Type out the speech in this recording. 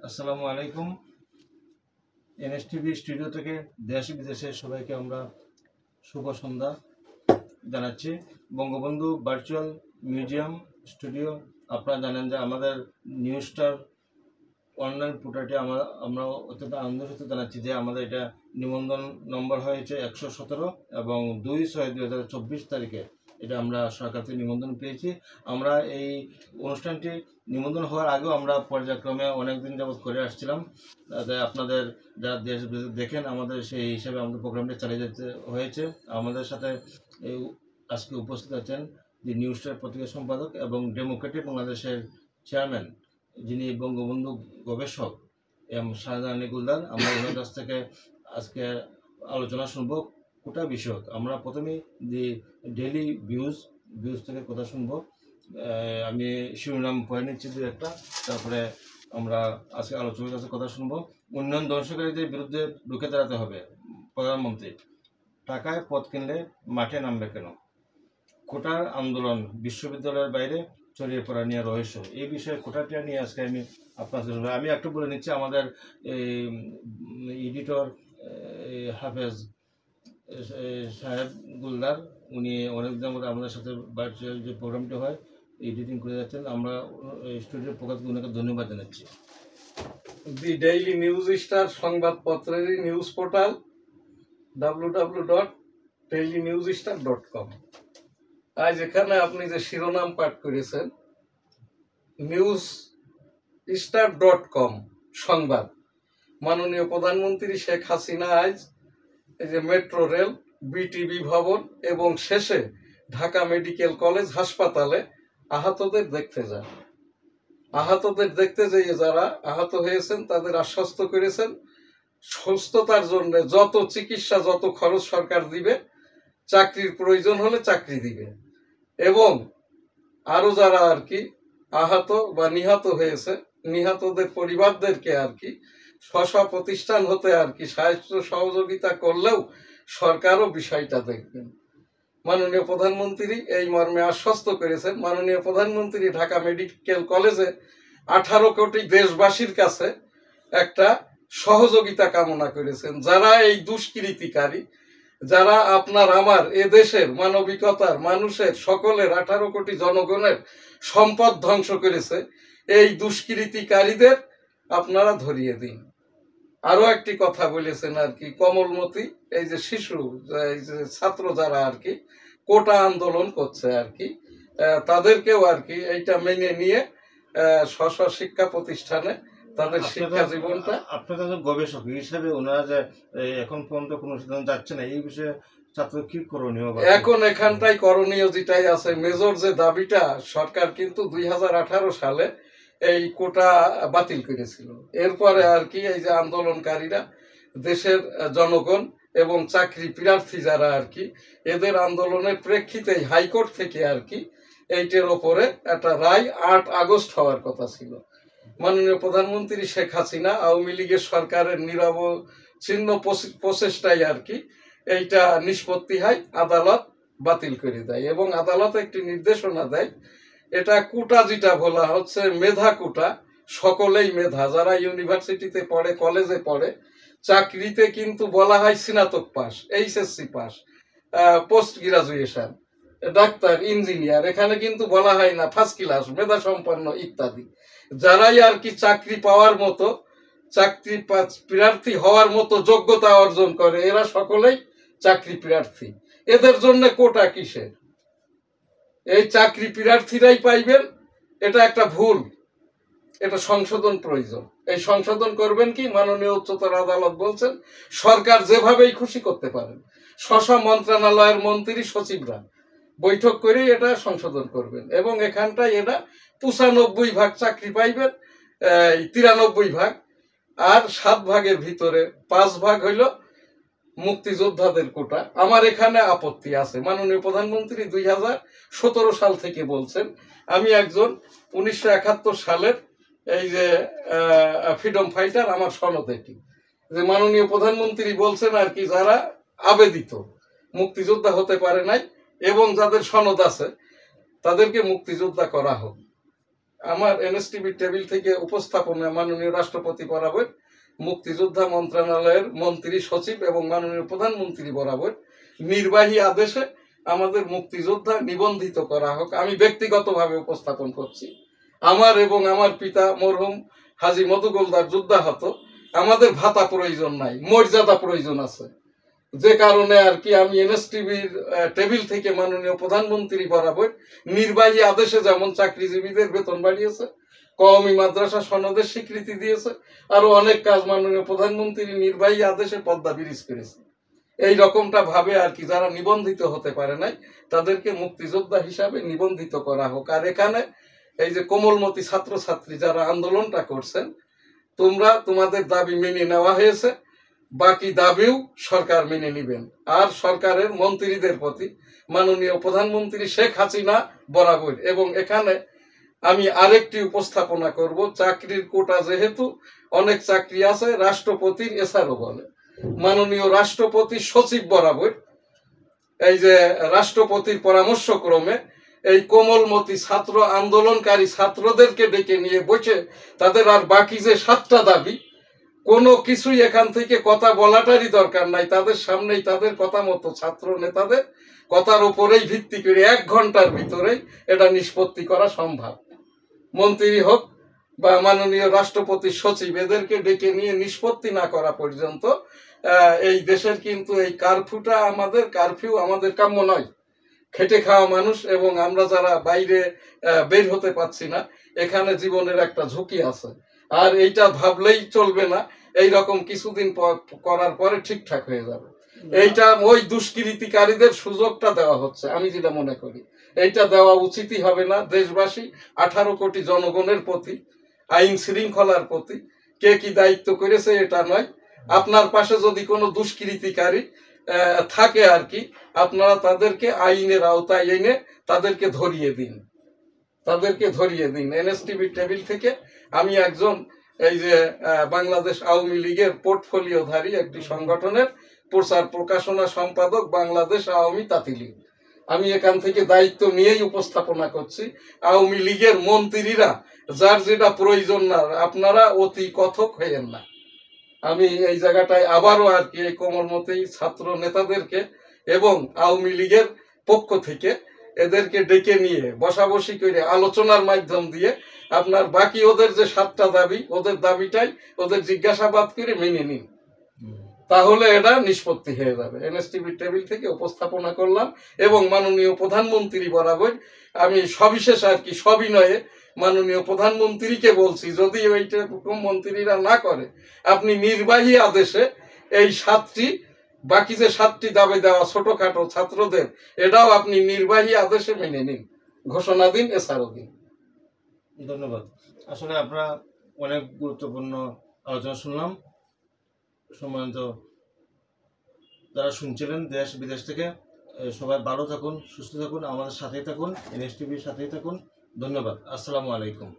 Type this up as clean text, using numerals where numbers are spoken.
আসসালামু আলাইকুম। এনএসটিভি স্টুডিও থেকে দেশ বিদেশের সবাইকে আমরা শুভ সন্ধ্যা জানাচ্ছি। বঙ্গবন্ধু ভার্চুয়াল মিউজিয়াম স্টুডিও, আপনারা জানেন যে আমাদের নিউজটার অনলাইন পোর্টালটি আমরা অত্যন্ত আনন্দের সাথে জানাচ্ছি যে আমাদের এটা নিবন্ধন নম্বর হয়েছে 117 এবং 2/6/2024 তারিখে এটা আমরা সরকার থেকে নিবন্ধন পেয়েছি। আমরা এই অনুষ্ঠানটি নিবন্ধন হওয়ার আগেও আমরা পর্যায়ক্রমে অনেকদিন যাবৎ করে আসছিলাম। আপনাদের যারা দেশ বিদেশ দেখেন আমাদের সেই হিসাবে আমাদের প্রোগ্রামটি চালিয়ে যেতে হয়েছে। আমাদের সাথে এই আজকে উপস্থিত আছেন যে নিউজটার পত্রিকা সম্পাদক এবং ডেমোক্রেটিক বাংলাদেশের চেয়ারম্যান, যিনি বঙ্গবন্ধু গবেষক এম শাহজাহান গুলদার। আমরা ওনার কাছ থেকে আজকে আলোচনা শুনবো কোটা বিষয়ক। আমরা প্রথমেই দি ডেইলি ভিউজ থেকে কথা শুনবো। আমি শিরোনাম পড়ে নিচ্ছি দু একটা, তারপরে আমরা আজকে আলোচনার কাছে কথা শুনবো। উন্নয়ন ধ্বংসকারীদের বিরুদ্ধে রুখে দাঁড়াতে হবে প্রধানমন্ত্রী। টাকায় পথ কিনলে মাঠে নামবে কেন? কোটার আন্দোলন বিশ্ববিদ্যালয়ের বাইরে ছড়িয়ে পড়া নিয়ে রহস্য। এই বিষয়ে কোটাটা নিয়ে আজকে আমি একটু বলে নিচ্ছি। আমাদের এডিটর হাফেজ সাহেব গুলদার, উনি অনেকদিন আমাদের সাথে ভার্চুয়াল যে প্রোগ্রামটি হয় এডিটিং করে যাচ্ছেন। আমরা স্টুডিওর পক্ষ থেকে ওনাকে ধন্যবাদ জানাচ্ছি। দি ডেইলি নিউজ স্টার সংবাদপত্রের নিউজ পোর্টাল www.dailynewsstar.com। আজ এখানে আপনি যে শিরোনাম পাঠ করেছেন newsstar.com সংবাদ, মাননীয় প্রধানমন্ত্রী শেখ হাসিনা আজ এই যে মেট্রো রেল, বিটিভি ভবন এবং শেষে ঢাকা মেডিকেল কলেজ হাসপাতালে আহতদের দেখতে যান। আহতদের দেখতে যেয়ে যারা আহত হয়েছেন তাদের আশ্বস্ত করেছেন সুস্থতার জন্য যত চিকিৎসা, যত খরচ সরকার দিবে, চাকরির প্রয়োজন হলে চাকরি দিবে। এবং আরো যারা আর কি আহত বা নিহত হয়েছে, নিহতদের পরিবারদেরকে আর কি স্ব প্রতিষ্ঠান হতে আর কি সাহায্য সহযোগিতা করলেও সরকারও বিষয়টা দেখবেন। মাননীয় প্রধানমন্ত্রী এই মর্মে আশ্বস্ত করেছেন। মাননীয় প্রধানমন্ত্রী ঢাকা মেডিকেল কলেজে 18 কোটি দেশবাসীর কাছে একটা সহযোগিতা কামনা করেছেন। যারা এই দুষ্কৃতিকারী, যারা আপনার আমার এদেশের মানবিকতার মানুষের সকলের 18 কোটি জনগণের সম্পদ ধ্বংস করেছে, এই দুষ্কৃতিকারীদের আপনারা ধরিয়ে দিন। আরো একটি কথা বলেছেন আর কি, কমলমতি এই যে শিশু, এই যে ছাত্র যারা আর কি কোটা আন্দোলন করছে আর কি, তাদেরকেও আর কি এইটা মেনে নিয়ে স্ব শিক্ষা প্রতিষ্ঠানে তাদের শিক্ষা জীবনটা। আপনাদের গবেষক হিসেবে ওনারা যে এখন পর্যন্ত কোনো সিদ্ধান্ত যাচ্ছে না, এই বিষয়ে ছাত্র কি করণীয়? এখন এখানটাই করণীয় যেটাই আছে, মেজর যে দাবিটা, সরকার কিন্তু 2018 সালে এই কোটা বাতিল করেছিল। এরপরে আর কি এই যে আন্দোলনকারীরা, দেশের জনগণ এবং চাকরি প্রার্থী যারা আর কি, এদের আন্দোলনের প্রেক্ষিতে হাইকোর্ট থেকে আর কি এইটার ওপরে একটা রায় 8 আগস্ট হওয়ার কথা ছিল। মাননীয় প্রধানমন্ত্রী শেখ হাসিনা আওয়ামী লীগের সরকারের নিরবচ্ছিন্ন প্রচেষ্টায় আর কি এইটা নিষ্পত্তি হয়, আদালত বাতিল করে দেয় এবং আদালত একটি নির্দেশনা দেয়, এটা কোটা যেটা বলা হচ্ছে মেধা কোটা, সকলেই মেধা, যারা ইউনিভার্সিটিতে পড়ে, কলেজে পড়ে, চাকরিতে কিন্তু বলা হয় স্নাতক pass, HSC pass, post graduation, doctor, engineer, এখানে কিন্তু বলা হয় না ফার্স্ট ক্লাস, মেধা সম্পন্ন ইত্যাদি। যারাই আর কি চাকরি পাওয়ার মতো, চাকরি প্রার্থী হওয়ার মতো যোগ্যতা অর্জন করে, এরা সকলেই চাকরি প্রার্থী। এদের জন্য কোটা কিসের? এই চাকরি প্রার্থীরাই পাইবেন, এটা একটা ভুল, এটা সংশোধন প্রয়োজন। এই সংশোধন করবেন কি? মাননীয় উচ্চতর আদালত বলছেন সরকার যেভাবেই খুশি করতে পারেন, স্ব মন্ত্রণালয়ের মন্ত্রী সচিবরা বৈঠক করে এটা সংশোধন করবেন এবং এখানটায় এটা 95% চাকরি পাইবেন, 93% আর 7 ভাগের ভিতরে 5 ভাগ হইল মুক্তিযোদ্ধাদের কোটা। আমার এখানে আপত্তি আছে। মাননীয় প্রধানমন্ত্রী 2017 সাল থেকে বলছেন, আমি একজন 1971 সালের এই যে ফ্রিডম ফাইটার, আমার সনদ এটি, যে মাননীয় প্রধানমন্ত্রী বলছেন আর কি যারা আবেদিত মুক্তিযোদ্ধা হতে পারে নাই এবং যাদের সনদ আছে তাদেরকে মুক্তিযোদ্ধা করা হোক। আমার এনএসটিভি টেবিল থেকে উপস্থাপনা মাননীয় রাষ্ট্রপতি বরাবর, মুক্তিযোদ্ধা মন্ত্রণালয়ের মন্ত্রী সচিব এবং মাননীয় প্রধানমন্ত্রী বরাবর নির্বাহী আদেশে আমাদের মুক্তিযোদ্ধা নিবন্ধিত করা হোক। আমি ব্যক্তিগতভাবে উপস্থাপন করছি। আমার এবং আমার পিতা মরহুম হাজী মধুগোলদার যুদ্ধাহত, আমাদের ভাতা প্রয়োজন নাই, মর্যাদা প্রয়োজন আছে। যে কারণে আর কি আমি এনএসটিভির টেবিল থেকে মাননীয় প্রধানমন্ত্রী বরাবর নির্বাহী আদেশে যেমন চাকরিজীবীদের বেতন বাড়িয়েছে, কওমি মাদ্রাসা সনদের স্বীকৃতি দিয়েছে, আরো অনেক কাজ মাননীয় প্রধানমন্ত্রী নির্বাহী আদেশে পদ্মা ব্রিজ করেছে। এই রকমটা ভাবে আর কি যারা নিবন্ধিত হতে পারে নাই তাদেরকে মুক্তিযোদ্ধা হিসাবে নিবন্ধিত করা হোক। আর এখানে এই যে কোমলমতি ছাত্রছাত্রী যারা আন্দোলনটা করছেন, তোমরা তোমাদের দাবি মেনে নেওয়া হয়েছে, বাকি দাবিও সরকার মেনে নিবেন। আর সরকারের মন্ত্রীদের প্রতি মাননীয় প্রধানমন্ত্রী শেখ হাসিনা বরাবর, এবং এখানে আমি আরেকটি উপস্থাপনা করব, চাকরির কোটা যেহেতু অনেক চাকরি আছে রাষ্ট্রপতির এসআরও বলে, মাননীয় রাষ্ট্রপতি সচিব বরাবর এই যে রাষ্ট্রপতির পরামর্শক্রমে এই কোমলমতি ছাত্র আন্দোলনকারী ছাত্রদেরকে ডেকে নিয়ে বসে তাদের আর বাকি যে 7টা দাবি, কোনো কিছুই এখান থেকে কথা বলাটারই দরকার নাই, তাদের সামনেই তাদের কথা মতো ছাত্র নেতাদের কথার উপরেই ভিত্তি করে 1 ঘন্টার ভিতরেই এটা নিষ্পত্তি করা সম্ভব। মন্ত্রী হোক বা মাননীয় রাষ্ট্রপতি সচিব, এদেরকে ডেকে নিয়ে নিষ্পত্তি না করা পর্যন্ত এই দেশের কিন্তু এই কারফিউ আমাদের কাম্য নয়। খেটে খাওয়া মানুষ এবং আমরা যারা বাইরে বের হতে পারছি না, এখানে জীবনের একটা ঝুঁকি আছে। আর এইটা ভাবলেই চলবে না, এই রকম কিছুদিন করার পরে ঠিকঠাক হয়ে যাবে। এইটা ওই দুষ্কৃতিকারীদের সুযোগটা দেওয়া হচ্ছে, আমি যেটা মনে করি এইটা দেওয়া উচিতই হবে না। দেশবাসী 18 কোটি জনগণের প্রতি, আইন শৃঙ্খলার প্রতি কে কি দায়িত্ব করেছে এটা নয়, আপনার পাশে যদি কোনো দুষ্কৃতিকারী থাকে আর কি, আপনারা তাদেরকে আইনের আওতায় এনে তাদেরকে ধরিয়ে দিন। এনএসটিভি টেবিল থেকে আমি একজন এই যে বাংলাদেশ আওয়ামী লীগের পোর্টফোলিওধারী একটি সংগঠনের প্রচার প্রকাশনা সম্পাদক, বাংলাদেশ আওয়ামী তাঁতি লীগ। আমি এখান থেকে দায়িত্ব নিয়েই উপস্থাপনা করছি। আওয়ামী লীগের মন্ত্রীরা যার যেটা প্রয়োজন না, আপনারা অতি কথক হইয়েন না। আমি এই জায়গাটায় আবারও আর কি এই কোমলমতি ছাত্র নেতাদেরকে এবং আওয়ামী লীগের পক্ষ থেকে এদেরকে ডেকে নিয়ে বসাবসি করে আলোচনার মাধ্যম দিয়ে আপনার বাকি ওদের যে 7টা দাবি, ওদের দাবিটাই ওদের জিজ্ঞাসাবাদ করে মেনে নিন, তাহলে এটা নিষ্পত্তি হয়ে যাবে। এনএসটিভি টেবিল থেকে উপস্থাপনা করলাম এবং মাননীয় প্রধানমন্ত্রী বরাবর আমি সবিশেষ আর কি সবিনয়ে মাননীয় প্রধানমন্ত্রীকে বলছি, যদি ওইটা মন্ত্রীরা না করে, আপনি নির্বাহী আদেশে এই 7টি বাকি যে 7টি দাবি দেওয়া ছোটখাটো ছাত্রদের, এটাও আপনি নির্বাহী আদেশে মেনে নিন, ঘোষণা দিন, এছাড়াও দিন। ধন্যবাদ। আসলে আপনারা অনেক গুরুত্বপূর্ণ আলোচনা শুনলাম। সম্মানিত যারা শুনছিলেন দেশ বিদেশ থেকে, সবাই ভালো থাকুন, সুস্থ থাকুন, আমাদের সাথেই থাকুন, এনএসটিভির সাথেই থাকুন। ধন্যবাদ। আসসালামু আলাইকুম।